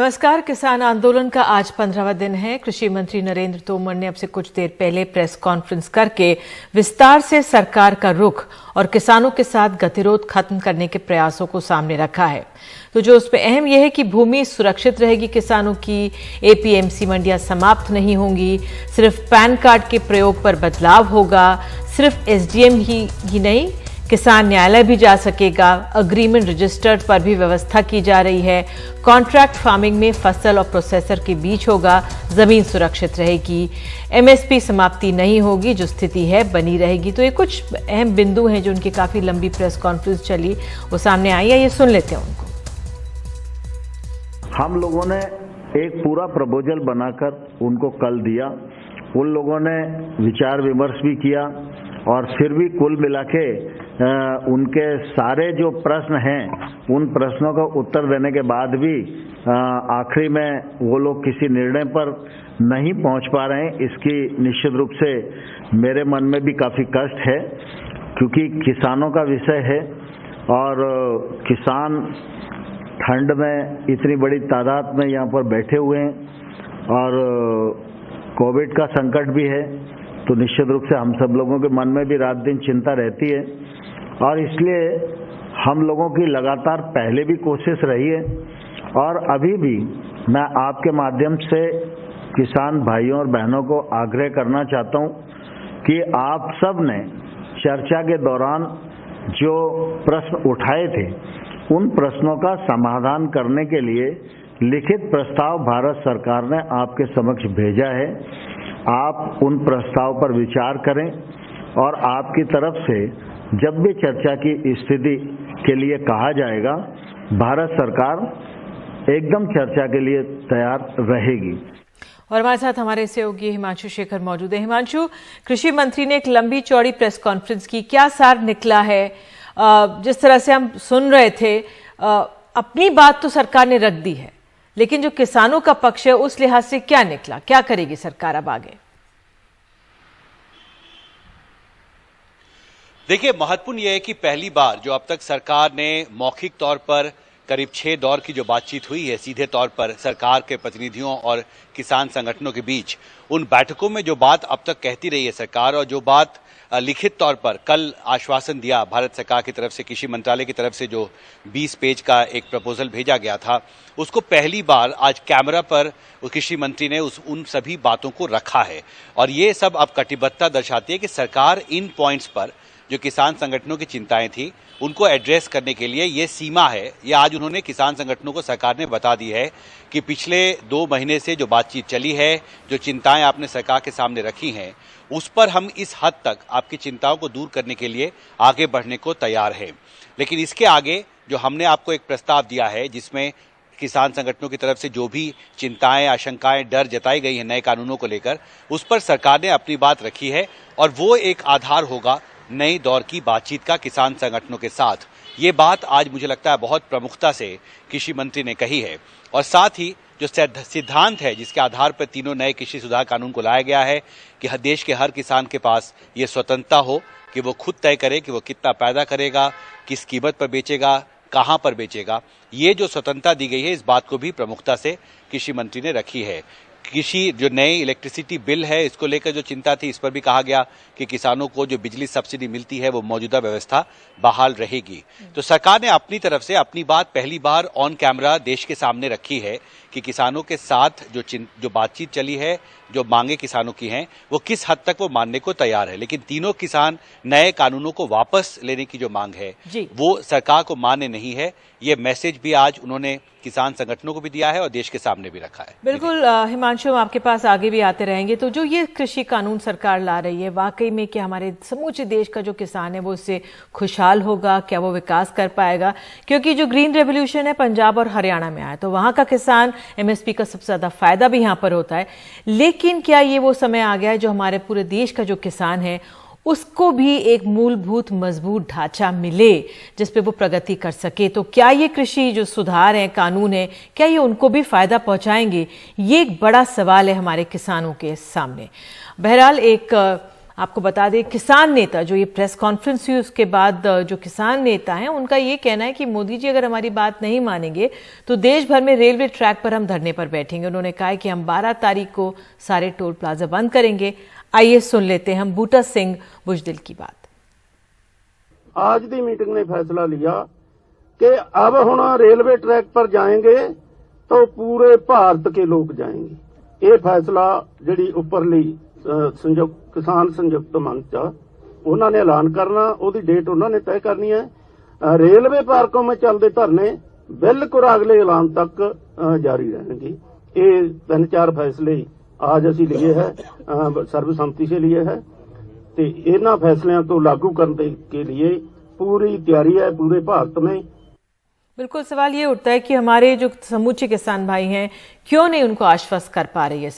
नमस्कार। किसान आंदोलन का आज 15वां दिन है। कृषि मंत्री नरेंद्र तोमर ने अब से कुछ देर पहले प्रेस कॉन्फ्रेंस करके विस्तार से सरकार का रुख और किसानों के साथ गतिरोध खत्म करने के प्रयासों को सामने रखा है। तो जो उसमें अहम यह है कि भूमि सुरक्षित रहेगी किसानों की, एपीएमसी मंडियां समाप्त नहीं होंगी, सिर्फ पैन कार्ड के प्रयोग पर बदलाव होगा, सिर्फ एसडीएम ही नहीं, किसान न्यायालय भी जा सकेगा, अग्रीमेंट रजिस्टर्ड पर भी व्यवस्था की जा रही है, कॉन्ट्रैक्ट फार्मिंग में फसल और प्रोसेसर के बीच होगा, जमीन सुरक्षित रहेगी, एमएसपी समाप्ति नहीं होगी, जो स्थिति है बनी रहेगी। तो ये कुछ अहम बिंदु हैं जो उनकी काफी लंबी प्रेस कॉन्फ्रेंस चली, वो सामने आई है। ये सुन लेते हैं उनको। हम लोगों ने एक पूरा प्रपोजल बनाकर उनको कल दिया। उन लोगों ने विचार विमर्श भी किया और फिर भी कुल मिला के उनके सारे जो प्रश्न हैं उन प्रश्नों का उत्तर देने के बाद भी आखिरी में वो लोग किसी निर्णय पर नहीं पहुंच पा रहे हैं। इसकी निश्चित रूप से मेरे मन में भी काफी कष्ट है, क्योंकि किसानों का विषय है और किसान ठंड में इतनी बड़ी तादाद में यहाँ पर बैठे हुए हैं और कोविड का संकट भी है, तो निश्चित रूप से हम सब लोगों के मन में भी रात दिन चिंता रहती है और इसलिए हम लोगों की लगातार पहले भी कोशिश रही है और अभी भी मैं आपके माध्यम से किसान भाइयों और बहनों को आग्रह करना चाहता हूं कि आप सब ने चर्चा के दौरान जो प्रश्न उठाए थे उन प्रश्नों का समाधान करने के लिए लिखित प्रस्ताव भारत सरकार ने आपके समक्ष भेजा है। आप उन प्रस्ताव पर विचार करें और आपकी तरफ से जब भी चर्चा की स्थिति के लिए कहा जाएगा, भारत सरकार एकदम चर्चा के लिए तैयार रहेगी। और हमारे साथ हमारे सहयोगी हिमांशु शेखर मौजूद है। हिमांशु, कृषि मंत्री ने एक लंबी चौड़ी प्रेस कॉन्फ्रेंस की, क्या सार निकला है? जिस तरह से हम सुन रहे थे, अपनी बात तो सरकार ने रख दी है, लेकिन जो किसानों का पक्ष है उस लिहाज से क्या निकला, क्या करेगी सरकार अब आगे? देखिए, महत्वपूर्ण यह है कि पहली बार जो अब तक सरकार ने मौखिक तौर पर करीब 6 दौर की जो बातचीत हुई है सीधे तौर पर सरकार के प्रतिनिधियों और किसान संगठनों के बीच, उन बैठकों में जो बात अब तक कहती रही है सरकार और जो बात लिखित तौर पर कल आश्वासन दिया भारत सरकार की तरफ से, कृषि मंत्रालय की तरफ से जो 20 पेज का एक प्रपोजल भेजा गया था, उसको पहली बार आज कैमरा पर कृषि मंत्री ने उन सभी बातों को रखा है। और ये सब अब कटिबद्धता दर्शाती है कि सरकार इन पॉइंट्स पर जो किसान संगठनों की चिंताएं थी उनको एड्रेस करने के लिए ये सीमा है। ये आज उन्होंने किसान संगठनों को सरकार ने बता दी है कि पिछले 2 महीने से जो बातचीत चली है, जो चिंताएं आपने सरकार के सामने रखी हैं, उस पर हम इस हद तक आपकी चिंताओं को दूर करने के लिए आगे बढ़ने को तैयार है। लेकिन इसके आगे जो हमने आपको एक प्रस्ताव दिया है जिसमें किसान संगठनों की तरफ से जो भी चिंताएं, आशंकाएं, डर जताई गई हैं नए कानूनों को लेकर, उस पर सरकार ने अपनी बात रखी है और वो एक आधार होगा नई दौर की बातचीत का किसान संगठनों के साथ। ये बात आज मुझे लगता है बहुत प्रमुखता से कृषि मंत्री ने कही है और साथ ही जो सिद्धांत है जिसके आधार पर तीनों नए कृषि सुधार कानून को लाया गया है कि देश के हर किसान के पास ये स्वतंत्रता हो कि वो खुद तय करे कि वो कितना पैदा करेगा, किस कीमत पर बेचेगा, कहां पर बेचेगा। ये जो स्वतंत्रता दी गई है, इस बात को भी प्रमुखता से कृषि मंत्री ने रखी है। कृषि जो नई इलेक्ट्रिसिटी बिल है, इसको लेकर जो चिंता थी, इस पर भी कहा गया कि किसानों को जो बिजली सब्सिडी मिलती है वो मौजूदा व्यवस्था बहाल रहेगी। तो सरकार ने अपनी तरफ से अपनी बात पहली बार ऑन कैमरा देश के सामने रखी है कि किसानों के साथ जो बातचीत चली है, जो मांगे किसानों की हैं, वो किस हद तक वो मानने को तैयार है। लेकिन तीनों किसान नए कानूनों को वापस लेने की जो मांग है वो सरकार को मान्य नहीं है। ये मैसेज भी आज उन्होंने किसान संगठनों को भी दिया है और देश के सामने भी रखा है। बिल्कुल हिमांशु, हम आपके पास आगे भी आते रहेंगे। तो जो ये कृषि कानून सरकार ला रही है, वाकई में क्या हमारे समूचे देश का जो किसान है वो इससे खुशहाल होगा? क्या वो विकास कर पाएगा? क्योंकि जो ग्रीन रेवोल्यूशन है पंजाब और हरियाणा में आया, तो वहां का किसान एमएसपी का सबसे ज्यादा फायदा भी यहाँ पर होता है। लेकिन क्या ये वो समय आ गया है जो हमारे पूरे देश का जो किसान है उसको भी एक मूलभूत मजबूत ढांचा मिले जिस पे वो प्रगति कर सके? तो क्या ये कृषि जो सुधार है, कानून है, क्या ये उनको भी फायदा पहुंचाएंगे? ये एक बड़ा सवाल है हमारे किसानों के सामने। बहरहाल एक आपको बता दें, किसान नेता जो ये प्रेस कॉन्फ्रेंस हुई उसके बाद जो किसान नेता हैं उनका ये कहना है कि मोदी जी अगर हमारी बात नहीं मानेंगे तो देश भर में रेलवे ट्रैक पर हम धरने पर बैठेंगे। उन्होंने कहा है कि हम 12 तारीख को सारे टोल प्लाजा बंद करेंगे। आइए सुन लेते हैं हम बूटा सिंह बुजदिल की बात। आज दी मीटिंग ने फैसला लिया कि अब हुण रेलवे ट्रैक पर जाएंगे तो पूरे भारत के लोग जाएंगे। ये फैसला जिहड़ी उपरली किसान संयुक्त मंच उन्होंने ऐलान करना, उसकी डेट उन्होंने तय करनी है। रेलवे पार्कों में चलते धरने बिल्कुल अगले ऐलान तक जारी रहेंगे। ये 3-4 फैसले आज असी लिए है, सर्वसम्मति से लिए है। तो इन्हां फैसलों को लागू करने के लिए पूरी तैयारी है पूरे भारत में। बिल्कुल सवाल ये उठता है कि हमारे जो समूचे किसान भाई हैं क्यों नहीं उनको आश्वस्त कर पा रही है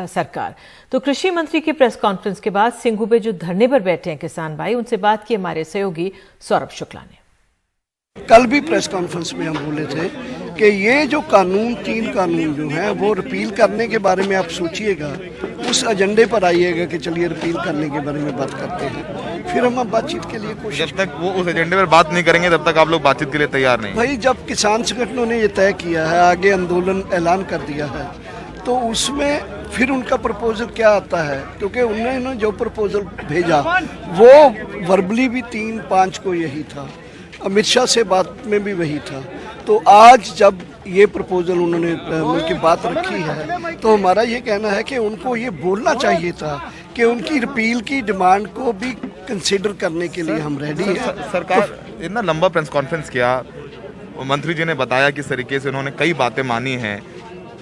सरकार। तो कृषि मंत्री की प्रेस कॉन्फ्रेंस के बाद सिंघू पे जो धरने पर बैठे हैं किसान भाई, उनसे बात की हमारे सहयोगी सौरभ शुक्ला ने। कल भी प्रेस कॉन्फ्रेंस में हम बोले थे कि ये जो कानून 3 कानून जो हैं वो रिपील करने के बारे में आप सोचिएगा, उस एजेंडे पर आइएगा कि चलिए रिपील करने के बारे में बात करते हैं, फिर हम बातचीत के लिए कोशिश। जब तक वो उस एजेंडे पर बात नहीं करेंगे तब तक आप लोग बातचीत के लिए तैयार नहीं। भाई जब किसान संगठनों ने ये तय किया है, आगे आंदोलन ऐलान कर दिया है, तो उसमें फिर उनका प्रपोजल क्या आता है, क्योंकि उन्होंने जो प्रपोजल भेजा वो वर्बली भी 3-5 को यही था, अमित शाह से बात में भी वही था। तो आज जब ये प्रपोजल उन्होंने उनकी बात रखी है तो हमारा ये कहना है कि उनको ये बोलना चाहिए था कि उनकी रिपील की डिमांड को भी कंसिडर करने के लिए हम रेडी हैं। सरकार इतना लंबा प्रेस कॉन्फ्रेंस किया, मंत्री जी ने बताया किस तरीके से उन्होंने कई बातें मानी हैं।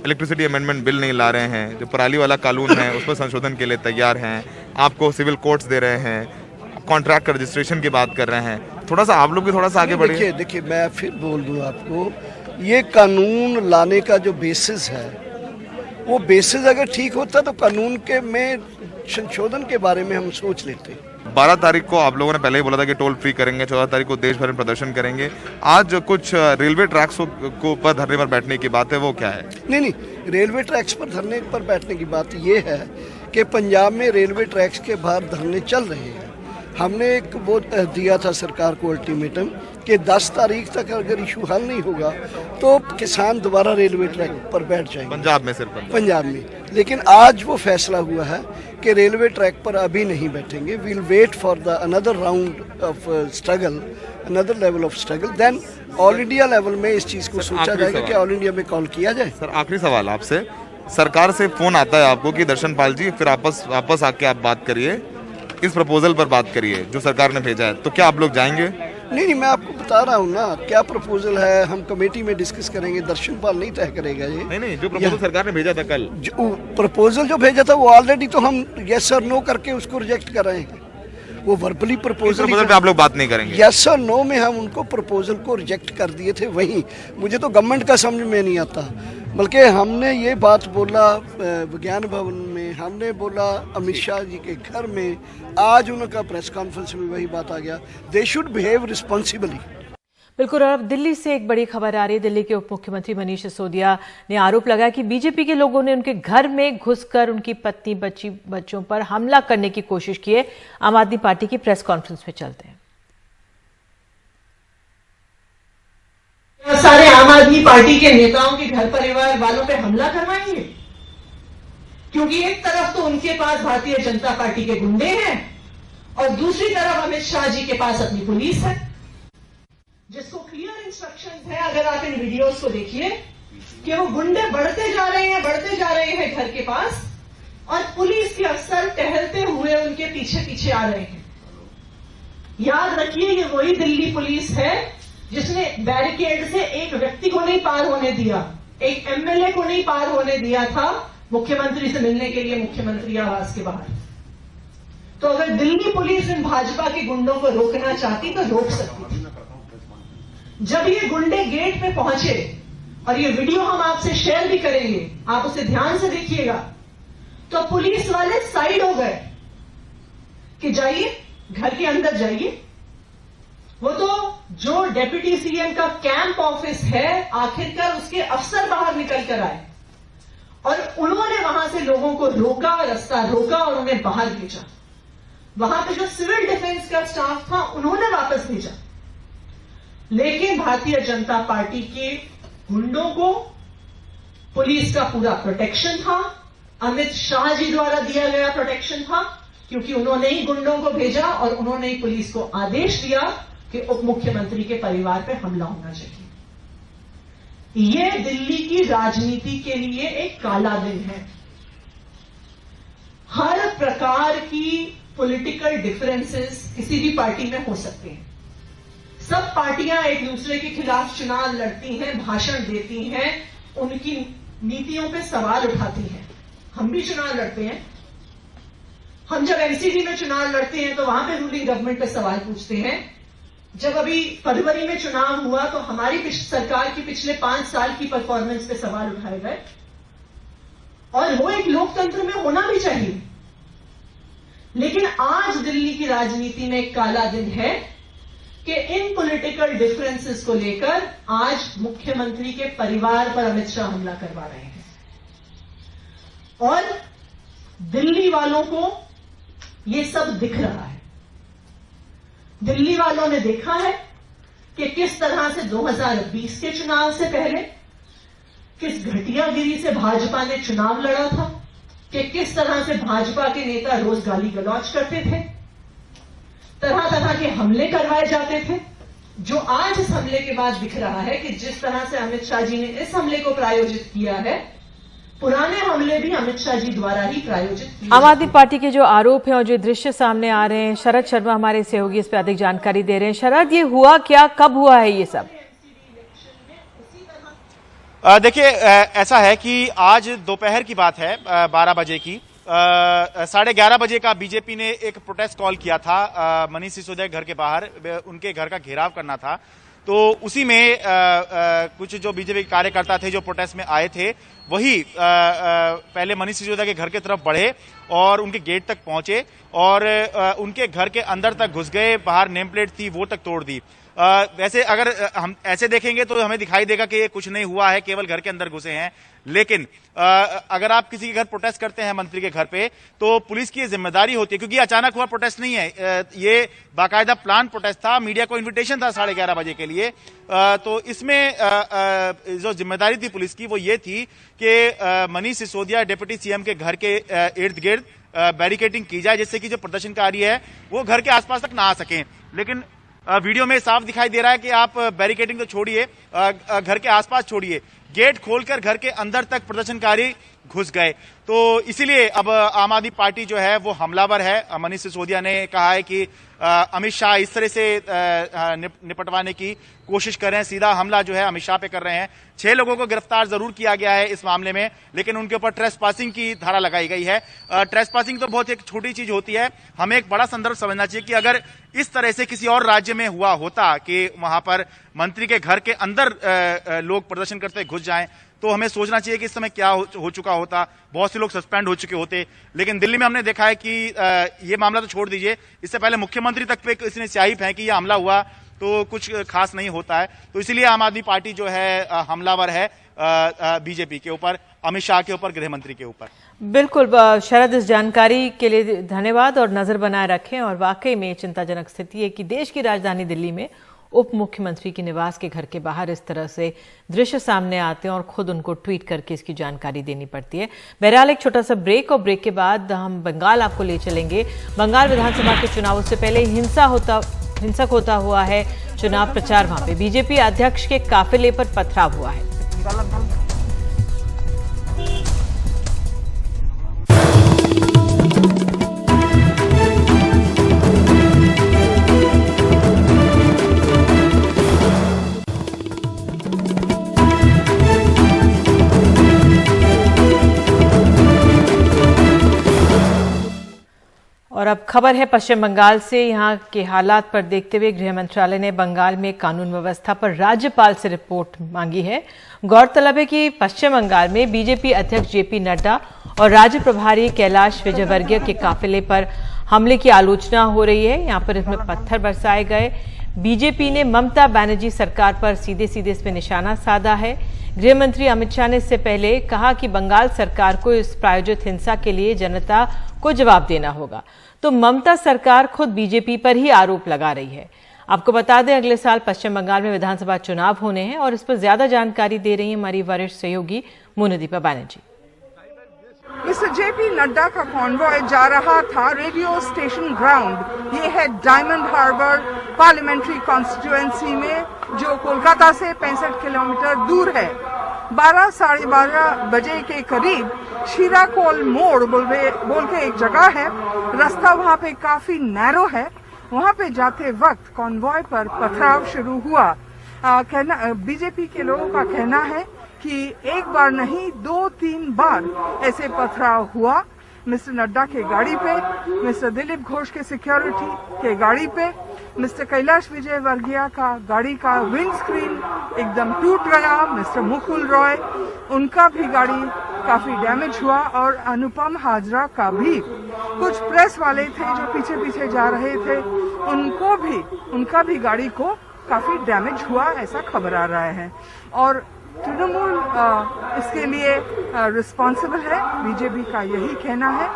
इलेक्ट्रिसिटी अमेंडमेंट बिल नहीं ला रहे हैं, जो पराली वाला कानून है उस पर संशोधन के लिए तैयार हैं, आपको सिविल कोर्ट्स दे रहे हैं, कॉन्ट्रैक्ट रजिस्ट्रेशन की बात कर रहे हैं। थोड़ा सा आप लोग भी थोड़ा सा आगे बढ़िए। देखिए मैं फिर बोल दूं आपको, ये कानून लाने का जो बेसिस है वो बेसिस अगर ठीक होता तो कानून के में संशोधन के बारे में हम सोच लेते। 12 तारीख को आप लोगों ने पहले ही बोला था कि टोल फ्री करेंगे, 14 तारीख को देश भर में प्रदर्शन करेंगे। आज कुछ रेलवे ट्रैक्स को पर धरने पर बैठने की बात है, वो क्या है? नहीं, रेलवे ट्रैक्स पर धरने पर बैठने की बात ये है कि पंजाब में रेलवे ट्रैक्स के बाहर धरने चल रहे हैं। हमने एक वो दिया था सरकार को अल्टीमेटम कि 10 तारीख तक अगर इशू हल नहीं होगा तो किसान दोबारा रेलवे ट्रैक पर बैठ जाएंगे। पंजाब में, सिर्फ पंजाब में। लेकिन आज वो फैसला हुआ है कि रेलवे ट्रैक पर अभी नहीं बैठेंगे। We'll wait for the another round of struggle, another level of struggle, then all India level में इस चीज़ को सोचा जाएगा कि ऑल इंडिया में कॉल किया जाए। सर आखिरी सवाल आपसे, सरकार से फोन आता है आपको कि दर्शन पाल जी फिर वापस आके आप बात करिए, इस प्रपोजल पर बात करिए जो सरकार ने भेजा है, तो क्या आप लोग जाएंगे? नहीं, मैं आपको बता रहा हूँ ना क्या प्रपोजल है, हम कमेटी में डिस्कस करेंगे, दर्शन पाल नहीं तय करेगा ये। नहीं, जो प्रपोजल सरकार ने भेजा था कल, जो प्रपोजल जो भेजा था वो ऑलरेडी तो हम यस और नो करके उसको रिजेक्ट कर रहे हैं। वो वर्बली प्रपोजल पे आप लोग बात नहीं करेंगे? यस और नो में हम उनको प्रपोजल को रिजेक्ट कर दिए थे। वहीं मुझे तो गवर्नमेंट का समझ में नहीं आता, बल्कि हमने ये बात बोला विज्ञान भवन में, हमने बोला अमित शाह जी के घर में, आज उनका प्रेस कॉन्फ्रेंस में वही बात आ गया। They should behave responsibly. बिल्कुल। और अब दिल्ली से एक बड़ी खबर आ रही है। दिल्ली के उप मुख्यमंत्री मनीष सिसोदिया ने आरोप लगाया कि बीजेपी के लोगों ने उनके घर में घुसकर उनकी पत्नी बच्चों पर हमला करने की कोशिश की है। आम आदमी पार्टी की प्रेस कॉन्फ्रेंस में चलते हैं। सारे आम आदमी पार्टी के नेताओं के घर परिवार वालों पे हमला करवाएंगे, क्योंकि एक तरफ तो उनके पास भारतीय जनता पार्टी के गुंडे हैं और दूसरी तरफ अमित शाह जी के पास अपनी पुलिस है, जिसको क्लियर इंस्ट्रक्शंस है। अगर आप इन वीडियोस को देखिए कि वो गुंडे बढ़ते जा रहे हैं घर के पास, और पुलिस के अफसर टहलते हुए उनके पीछे पीछे आ रहे हैं। याद रखिए, ये वही दिल्ली पुलिस है जिसने बैरिकेड से एक व्यक्ति को नहीं पार होने दिया, एक एमएलए को नहीं पार होने दिया था मुख्यमंत्री से मिलने के लिए मुख्यमंत्री आवास के बाहर। तो अगर दिल्ली पुलिस इन भाजपा के गुंडों को रोकना चाहती तो रोक सकती थी। जब ये गुंडे गेट पे पहुंचे, और ये वीडियो हम आपसे शेयर भी करेंगे, आप उसे ध्यान से देखिएगा, तो पुलिस वाले साइड हो गए कि जाइए, घर के अंदर जाइए। वो तो जो डेप्यूटी सीएम का कैंप ऑफिस है, आखिरकार उसके अफसर बाहर निकल कर आए और उन्होंने वहां से लोगों को रोका, रास्ता रोका और उन्हें बाहर भेजा। वहां पे जो सिविल डिफेंस का स्टाफ था उन्होंने वापस भेजा, लेकिन भारतीय जनता पार्टी के गुंडों को पुलिस का पूरा प्रोटेक्शन था, अमित शाह जी द्वारा दिया गया प्रोटेक्शन था, क्योंकि उन्होंने ही गुंडों को भेजा और उन्होंने ही पुलिस को आदेश दिया कि उप मुख्यमंत्री के परिवार पर हमला होना चाहिए। यह दिल्ली की राजनीति के लिए एक काला दिन है। हर प्रकार की पॉलिटिकल डिफरेंसेस किसी भी पार्टी में हो सकते हैं। सब पार्टियां एक दूसरे के खिलाफ चुनाव लड़ती हैं, भाषण देती हैं, उनकी नीतियों पे सवाल उठाती हैं। हम भी चुनाव लड़ते हैं। हम जब एमसीडी में चुनाव लड़ते हैं तो वहां पे रूलिंग गवर्नमेंट पे सवाल पूछते हैं। जब अभी फरवरी में चुनाव हुआ तो हमारी सरकार की पिछले 5 साल की परफॉर्मेंस पे सवाल उठाए गए, और वो एक लोकतंत्र में होना भी चाहिए। लेकिन आज दिल्ली की राजनीति में एक काला दिन है कि इन पॉलिटिकल डिफरेंसेस को लेकर आज मुख्यमंत्री के परिवार पर अमित शाह हमला करवा रहे हैं, और दिल्ली वालों को ये सब दिख रहा है। दिल्ली वालों ने देखा है कि किस तरह से 2020 के चुनाव से पहले किस घटियागिरी से भाजपा ने चुनाव लड़ा था, कि किस तरह से भाजपा के नेता रोज गाली गलौज करते थे, तरह तरह के हमले करवाए जाते थे। जो आज इस हमले के बाद दिख रहा है कि जिस तरह से अमित शाह जी ने इस हमले को प्रायोजित किया है, पुराने हमले भी अमित शाह जी द्वारा ही प्रायोजित किए। आम आदमी पार्टी के जो आरोप हैं और जो दृश्य सामने आ रहे हैं, शरद शर्मा हमारे सहयोगी इस पर अधिक जानकारी दे रहे हैं। शरद, ये हुआ क्या, कब हुआ है ये सब? देखिए, ऐसा है कि आज दोपहर की बात है, 12 बजे की, 11:30 बजे का बीजेपी ने एक प्रोटेस्ट कॉल किया था मनीष सिसोदिया के घर के बाहर। उनके घर का घेराव करना था, तो उसी में कुछ जो बीजेपी के कार्यकर्ता थे जो प्रोटेस्ट में आए थे, वही पहले मनीष सिसोदिया के घर की तरफ बढ़े और उनके गेट तक पहुंचे और उनके घर के अंदर तक घुस गए। बाहर नेम प्लेट थी वो तक तोड़ दी। वैसे अगर हम ऐसे देखेंगे तो हमें दिखाई देगा कि ये कुछ नहीं हुआ है, केवल घर के अंदर घुसे हैं। लेकिन अगर आप किसी के घर प्रोटेस्ट करते हैं, मंत्री के घर पे, तो पुलिस की ये जिम्मेदारी होती है, क्योंकि अचानक हुआ प्रोटेस्ट नहीं है, ये बाकायदा प्लान प्रोटेस्ट था। मीडिया को इन्विटेशन था 11:30 बजे के लिए। तो इसमें जो जिम्मेदारी थी पुलिस की वो ये थी कि मनीष सिसोदिया डिप्टी सीएम के घर के इर्द गिर्द बैरिकेडिंग की जाए, जिससे कि जो प्रदर्शनकारी है वो घर के आसपास तक ना आ सकें। लेकिन वीडियो में साफ दिखाई दे रहा है कि आप बैरिकेडिंग तो छोड़िए, घर के आसपास छोड़िए, गेट खोलकर घर के अंदर तक प्रदर्शनकारी घुस गए। तो इसीलिए अब आम आदमी पार्टी जो है वो हमलावर है। मनीष सिसोदिया ने कहा है कि अमित शाह इस तरह से निपटवाने की कोशिश कर रहे हैं, सीधा हमला जो है अमित शाह पे कर रहे हैं। 6 लोगों को गिरफ्तार जरूर किया गया है इस मामले में, लेकिन उनके ऊपर ट्रेसपासिंग की धारा लगाई गई है। ट्रेसपासिंग तो बहुत एक छोटी चीज होती है, हमें एक बड़ा संदर्भ समझना चाहिए कि अगर इस तरह से किसी और राज्य में हुआ होता कि वहां पर मंत्री के घर के अंदर लोग प्रदर्शन करते घुस जाएं, तो हमें सोचना चाहिए कि इस समय क्या हो चुका होता। बहुत से लोग सस्पेंड हो चुके होते। लेकिन दिल्ली में हमने देखा है कि ये मामला तो छोड़ दीजिए, इससे पहले मुख्यमंत्री तक पे किसी ने स्याही फेंकी, ये हमला हुआ तो कुछ खास नहीं होता है। तो इसीलिए आम आदमी पार्टी जो है हमलावर है बीजेपी के ऊपर, अमित शाह के ऊपर, गृह मंत्री के ऊपर। बिल्कुल शरद, इस जानकारी के लिए धन्यवाद और नजर बनाए रखें। और वाकई में चिंताजनक स्थिति है कि देश की राजधानी दिल्ली में उप मुख्यमंत्री के निवास के घर के बाहर इस तरह से दृश्य सामने आते हैं और खुद उनको ट्वीट करके इसकी जानकारी देनी पड़ती है। बहरहाल एक छोटा सा ब्रेक, और ब्रेक के बाद हम बंगाल आपको ले चलेंगे। बंगाल विधानसभा के चुनावों से पहले हिंसक होता हुआ है चुनाव प्रचार। वहां पे बीजेपी अध्यक्ष के काफिले पर पथराव हुआ है। और अब खबर है पश्चिम बंगाल से। यहाँ के हालात पर देखते हुए गृह मंत्रालय ने बंगाल में कानून व्यवस्था पर राज्यपाल से रिपोर्ट मांगी है। गौरतलब है कि पश्चिम बंगाल में बीजेपी अध्यक्ष जेपी नड्डा और राज्य प्रभारी कैलाश विजयवर्गीय के काफिले पर हमले की आलोचना हो रही है। यहाँ पर इसमें पत्थर बरसाए गए। बीजेपी ने ममता बनर्जी सरकार पर सीधे सीधे इस पर निशाना साधा है। गृह मंत्री अमित शाह ने इससे पहले कहा कि बंगाल सरकार को इस प्रायोजित हिंसा के लिए जनता को जवाब देना होगा। तो तो ममता सरकार खुद बीजेपी पर ही आरोप लगा रही है। आपको बता दें, अगले साल पश्चिम बंगाल में विधानसभा चुनाव होने हैं और इस पर ज्यादा जानकारी दे रही है हमारी वरिष्ठ सहयोगी मोनादीपा बनर्जी। मिस्टर जेपी नड्डा का कॉन्वॉय जा रहा था रेडियो स्टेशन ग्राउंड। ये है डायमंड हार्बर पार्लियामेंट्री कॉन्स्टिट्यूएंसी में, जो कोलकाता से 65 किलोमीटर दूर है। 12 साढ़े 12 बजे के करीब शीराकोल मोड़ बोल के एक जगह है। रास्ता वहाँ पे काफी नैरो है। वहाँ पे जाते वक्त कॉन्वॉय पर पथराव शुरू हुआ। बीजेपी के लोगों का कहना है कि एक बार नहीं 2-3 बार ऐसे पथराव हुआ। मिस्टर नड्डा के गाड़ी पे, मिस्टर दिलीप घोष के सिक्योरिटी के गाड़ी पे, मिस्टर कैलाश विजयवर्गीय का गाड़ी का विंड स्क्रीन एकदम टूट गया। मिस्टर मुकुल रॉय, उनका भी गाड़ी काफी डैमेज हुआ और अनुपम हाजरा का भी। कुछ प्रेस वाले थे जो पीछे पीछे जा रहे थे, उनका भी गाड़ी को काफी डैमेज हुआ, ऐसा खबर आ रहा है। और तृणमूल इसके लिए रिस्पॉन्सिबल है, बीजेपी का यही कहना है।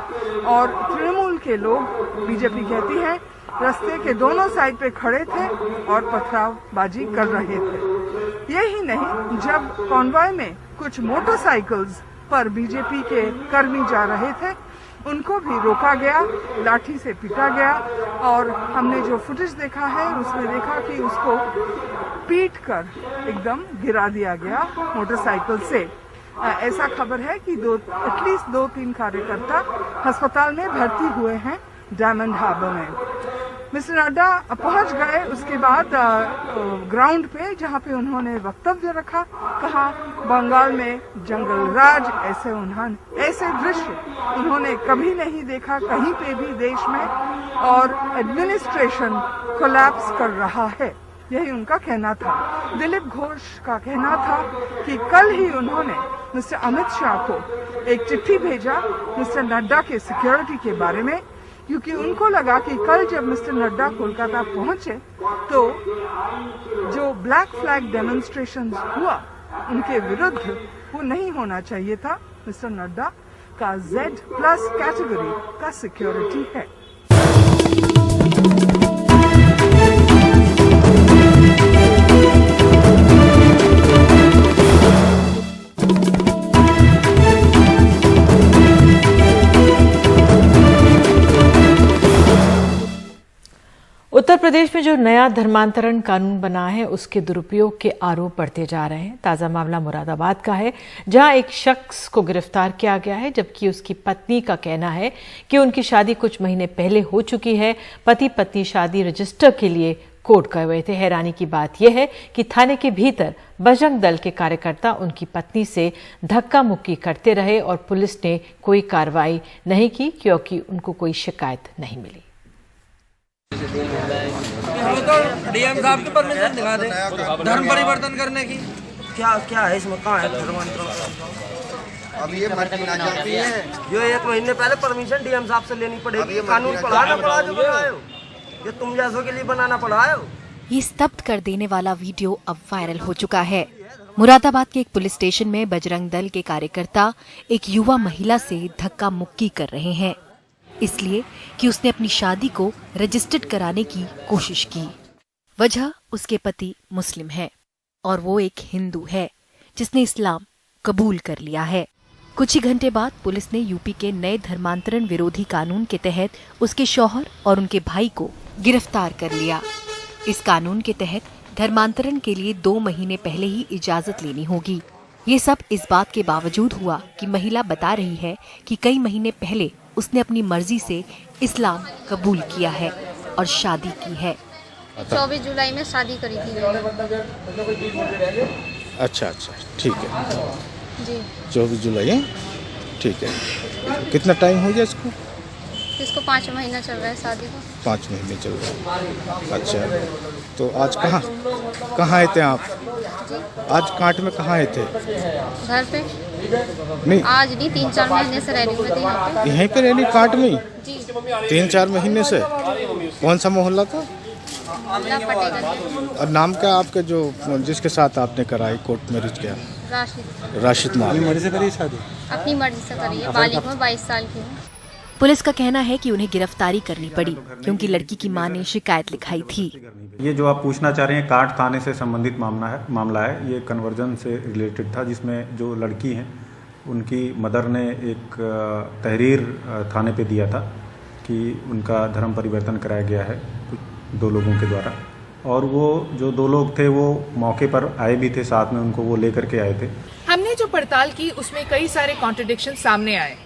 और तृणमूल के लोग, बीजेपी कहती है, रास्ते के दोनों साइड पे खड़े थे और पथरावबाजी कर रहे थे। यही नहीं, जब कॉन्वॉय में कुछ मोटरसाइकिल्स पर बीजेपी के कर्मी जा रहे थे, उनको भी रोका गया, लाठी से पीटा गया। और हमने जो फुटेज देखा है उसमें देखा कि उसको पीट कर एकदम गिरा दिया गया मोटरसाइकिल से। ऐसा खबर है कि एटलीस्ट 2-3 कार्यकर्ता अस्पताल में भर्ती हुए हैं डायमंड हार्बर में। मिस्टर नड्डा पहुंच गए उसके बाद ग्राउंड पे, जहां पे उन्होंने वक्तव्य रखा। कहा बंगाल में जंगल राज, ऐसे दृश्य उन्होंने कभी नहीं देखा कहीं पे भी देश में, और एडमिनिस्ट्रेशन कोलैप्स कर रहा है, यही उनका कहना था। दिलीप घोष का कहना था कि कल ही उन्होंने मिस्टर अमित शाह को एक चिट्ठी भेजा मिस्टर नड्डा के सिक्योरिटी के बारे में, क्योंकि उनको लगा कि कल जब मिस्टर नड्डा कोलकाता पहुंचे तो जो ब्लैक फ्लैग डेमोन्स्ट्रेशन हुआ उनके विरुद्ध वो नहीं होना चाहिए था। मिस्टर नड्डा का Z+ कैटेगरी का सिक्योरिटी है। उत्तर प्रदेश में जो नया धर्मांतरण कानून बना है उसके दुरुपयोग के आरोप बढ़ते जा रहे हैं। ताजा मामला मुरादाबाद का है, जहां एक शख्स को गिरफ्तार किया गया है, जबकि उसकी पत्नी का कहना है कि उनकी शादी कुछ महीने पहले हो चुकी है। पति पत्नी शादी रजिस्टर के लिए कोर्ट गए हुए थे। हैरानी की बात यह है कि थाने के भीतर बजरंग दल के कार्यकर्ता उनकी पत्नी से धक्का मुक्की करते रहे और पुलिस ने कोई कार्रवाई नहीं की, क्योंकि उनको कोई शिकायत नहीं मिली। हमें तो डीएम साहब की परमिशन दिखा दे धर्म परिवर्तन करने की। क्या है इसमें, कहाँ है धर्मांतरण? अब ये मर्जी ना जाती है, जो 1 महीने पहले परमिशन डीएम साहब से लेनी पड़ेगी। कानून पढ़ाना पड़ा जो बनाए हो, ये तुम जैसों के लिए बनाना पड़ा है। ये स्तब्ध कर देने वाला वीडियो अब वायरल हो चुका है। मुरादाबाद के एक पुलिस स्टेशन में बजरंग दल के कार्यकर्ता एक युवा महिला से धक्का मुक्की कर रहे हैं, इसलिए कि उसने अपनी शादी को रजिस्टर्ड कराने की कोशिश की। वजह उसके पति मुस्लिम है और वो एक हिंदू है जिसने इस्लाम कबूल कर लिया है। कुछ ही घंटे बाद पुलिस ने यूपी के नए धर्मांतरण विरोधी कानून के तहत उसके शौहर और उनके भाई को गिरफ्तार कर लिया। इस कानून के तहत धर्मांतरण के लिए 2 महीने पहले ही इजाजत लेनी होगी। ये सब इस बात के बावजूद हुआ कि महिला बता रही है कि कई महीने पहले उसने अपनी मर्जी से इस्लाम कबूल किया है और शादी की है। 24 जुलाई में शादी करी थी। अच्छा, ठीक है जी। 24 जुलाई है, ठीक है। कितना टाइम हो गया इसको? 5 महीना चल रहा है शादी को। 5 महीने चल रहा है। अच्छा, तो आज कहाँ आए थे आप? आज कांट में कहाँ आए थे? घर पे नहीं, आज नहीं, 3-4 महीने से रैली में थे यहाँ पे। यहीं पे रैली कांट में जी। 3-4 महीने से? कौन सा मोहल्ला था? और नाम क्या आपके जो जिसके साथ आपने कराई कोर्ट मैरिज किया? राशिद नाम। अपनी मर्जी से करी शादी? अपनी मर्जी से करी है। बालिग हूँ, 22 साल की हूँ। पुलिस का कहना है कि उन्हें गिरफ्तारी करनी पड़ी क्योंकि लड़की की मां ने शिकायत लिखाई थी। ये जो आप पूछना चाह रहे हैं कांट थाने से संबंधित मामला है। ये कन्वर्जन से रिलेटेड था, जिसमें जो लड़की हैं उनकी मदर ने एक तहरीर थाने पे दिया था कि उनका धर्म परिवर्तन कराया गया है कुछ 2 लोगों के द्वारा, और वो जो 2 लोग थे वो मौके पर आए भी थे, साथ में उनको वो लेकर के आए थे। हमने जो पड़ताल की उसमें कई सारे कॉन्ट्रडिक्शन सामने आए।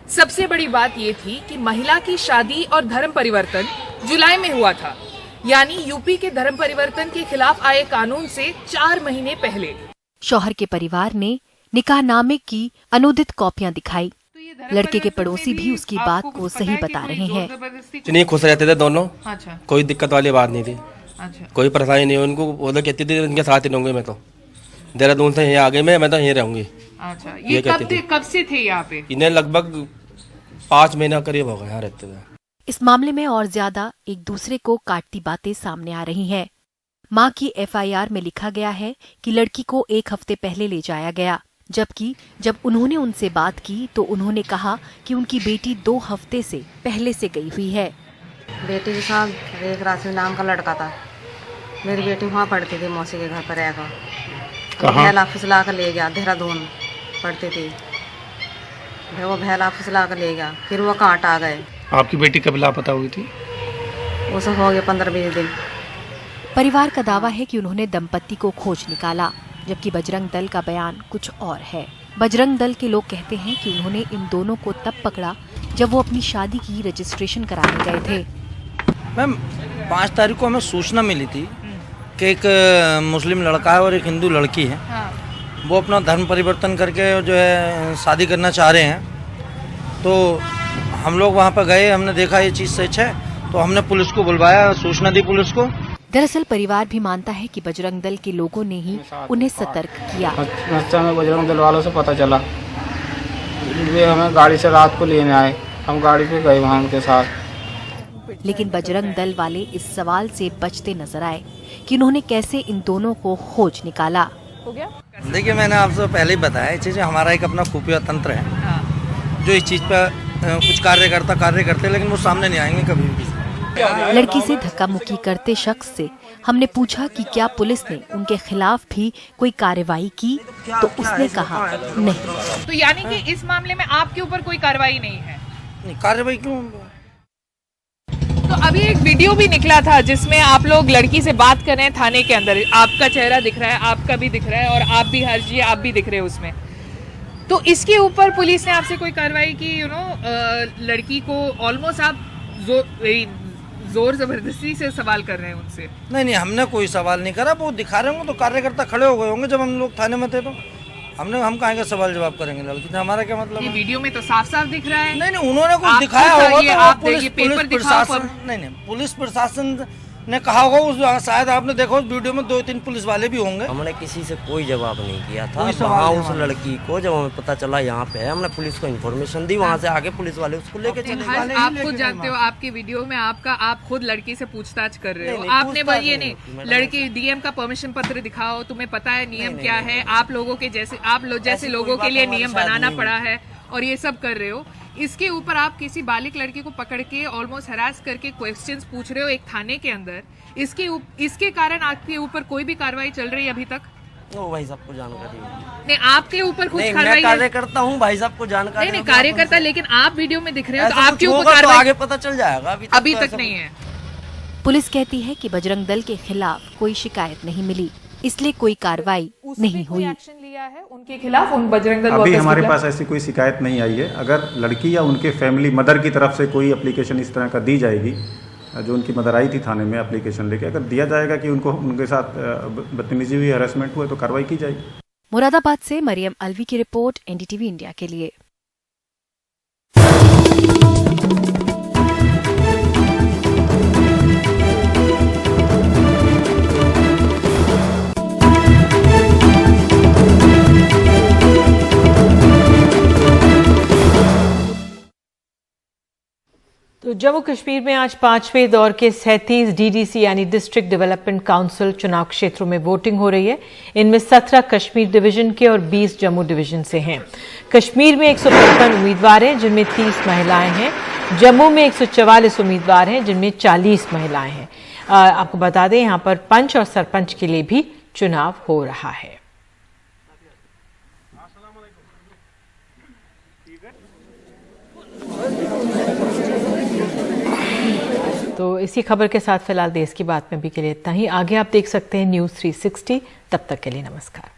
सबसे बड़ी बात ये थी कि महिला की शादी और धर्म परिवर्तन जुलाई में हुआ था, यानी यूपी के धर्म परिवर्तन के खिलाफ आए कानून से 4 महीने पहले। शौहर के परिवार ने निकाहनामे की अनुदित कॉपियां दिखाई। लड़के के पड़ोसी भी उसकी बात को सही बता रहे हैं। नहीं, खुश रहते थे दोनों। अच्छा। कोई दिक्कत वाली बात नहीं थी। अच्छा। कोई परेशानी नहीं। उनको वो लोग कहती थी उनके साथ ही रहूंगी मैं, तो देहरादून से यहाँ आ गई मैं तो यहीं रहूंगी। अच्छा, ये कब से थे यहाँ पे? इन्हें लगभग 5 महीना करीब हो गए यहाँ रहते हुए। इस मामले में और ज्यादा एक दूसरे को काटती बातें सामने आ रही हैं। मां की एफआईआर में लिखा गया है कि लड़की को 1 हफ्ते पहले ले जाया गया, जबकि जब उन्होंने उनसे बात की तो उन्होंने कहा कि उनकी बेटी 2 हफ्ते से पहले से गई हुई है। बेटी के साथ एक राशि नाम का लड़का था। मेरी बेटी वहाँ पढ़ती थी, मौसी के घर पर रहेगा। भैल ऑफिस ला कर ले गया, देहरादून पढ़ती थी। फिर वो भैल ऑफिस ला कर ले गया, फिर वो कांट आ गए। आपकी बेटी कब लापता हुई थी? वो सब हो गया 15-20 दिन। परिवार का दावा है कि उन्होंने दंपत्ति को खोज निकाला, जबकि बजरंग दल का बयान कुछ और है। बजरंग दल के लोग कहते हैं कि उन्होंने इन दोनों को तब पकड़ा जब वो अपनी शादी की रजिस्ट्रेशन कराने गए थे। मैम 5 तारीख को हमें सूचना मिली थी कि एक मुस्लिम लड़का है और एक हिंदू लड़की है। वो अपना धर्म परिवर्तन करके जो है शादी करना चाह रहे हैं। तो हम लोग वहाँ पर गए, हमने देखा ये चीज़ सच है, तो हमने पुलिस को बुलवाया, सूचना दी पुलिस को। दरअसल परिवार भी मानता है कि बजरंग दल के लोगों ने ही उन्हें सतर्क किया। हमें बजरंग दल वालों से पता चला, वे हमें गाड़ी से रात को लेने आए, हम गाड़ी पे गए वहाँ उनके साथ। लेकिन बजरंग दल वाले इस सवाल से बचते नजर आए कि उन्होंने कैसे इन दोनों को खोज निकाला। हो गया? देखिए, मैंने आपसे पहले ही बताया, ये चीज़ हमारा एक अपना खुफिया तंत्र है जो इस चीज़ पर कुछ कार्य करते, लेकिन वो सामने नहीं आएंगे कभी भी। लड़की से धक्का मुक्की करते शख्स से हमने पूछा कि क्या पुलिस ने उनके खिलाफ भी कोई कार्रवाई की, तो उसने कहा नहीं। तो यानी कि इस मामले में आपके ऊपर कोई कार्रवाई नहीं है? कार्रवाई क्यों? तो अभी एक वीडियो भी निकला था जिसमें आप लोग लड़की से बात कर रहे हैं थाने के अंदर, आपका चेहरा दिख रहा है, आपका भी दिख रहा है और आप भी हर्जी आप भी दिख रहे हो उसमें। तो इसके ऊपर पुलिस ने आपसे कोई कार्रवाई की? लड़की को ऑलमोस्ट आप जोर जबरदस्ती से सवाल कर रहे हैं उनसे? नहीं, हमने कोई सवाल नहीं करा। वो दिखा रहे होंगे तो कार्यकर्ता खड़े हो गए होंगे जब हम लोग थाने में थे, तो हम कहाँ का सवाल जवाब करेंगे लड़की से? हमारा क्या मतलब? ये वीडियो में तो साफ साफ दिख रहा है। नहीं, उन्होंने कुछ दिखाया होगा तो पुलिस प्रशासन ने कहा होगा उस, शायद आपने देखा उस वीडियो में 2-3 पुलिस वाले भी होंगे। हमने किसी से कोई जवाब नहीं किया था। वहाँ उस लड़की को जब हमें पता चला यहाँ पे है, हमने पुलिस को इन्फॉर्मेशन दी, वहाँ से आगे पुलिस वाले उसको लेके चले गए। आप खुद जानते हो, आपके वीडियो में आप खुद लड़की से पूछताछ कर रहे हो। आपने ये नहीं, लड़की डीएम का परमिशन पत्र दिखाओ, तुम्हें पता है नियम क्या है, आप लोगों के जैसे लोगों के लिए नियम बनाना पड़ा है और ये सब कर रहे हो। इसके ऊपर आप किसी बालिग लड़की को पकड़ के ऑलमोस्ट हरास करके क्वेश्चंस पूछ रहे हो एक थाने के अंदर। इसके कारण आपके ऊपर कोई भी कार्रवाई चल रही है अभी तक? वो भाई सबको जानकारी नहीं, आपके ऊपर कुछ कार्रवाई? मैं कार्यकर्ता हूँ, भाई साहब को जानकारी नहीं कार्यकर्ता, लेकिन आप वीडियो में दिख रहे हो तो आपके ऊपर कार्रवाई आगे पता चल जाएगा। अभी तक नहीं है। पुलिस कहती है कि बजरंग दल के खिलाफ कोई शिकायत नहीं मिली, इसलिए कोई कार्रवाई नहीं हुई। एक्शन लिया है उनके खिलाफ, उन बजरंग दल अभी हमारे पास ऐसी कोई शिकायत नहीं आई है। अगर लड़की या उनके फैमिली मदर की तरफ से कोई एप्लीकेशन इस तरह का दी जाएगी, जो उनकी मदर आई थी थाने में एप्लीकेशन लेके, अगर दिया जाएगा कि उनके साथ बदतमीजी हुई, हरासमेंट हुआ, तो कार्रवाई की जाएगी। मुरादाबाद से मरियम अलवी की रिपोर्ट, एनडीटीवी इंडिया के लिए। तो जम्मू कश्मीर में आज 5वें दौर के 37 डीडीसी यानी डिस्ट्रिक्ट डेवलपमेंट काउंसिल चुनाव क्षेत्रों में वोटिंग हो रही है। इनमें 17 कश्मीर डिवीजन के और 20 जम्मू डिवीजन से हैं। कश्मीर में 155 उम्मीदवार हैं, जिनमें 30 महिलाएं हैं। जम्मू में 144 उम्मीदवार हैं, जिनमें 40 महिलाएं हैं। आपको बता दें, यहां पर पंच और सरपंच के लिए भी चुनाव हो रहा है। तो इसी खबर के साथ फिलहाल देश की बात में भी के लिए इतना ही। आगे आप देख सकते हैं न्यूज़ 360। तब तक के लिए नमस्कार।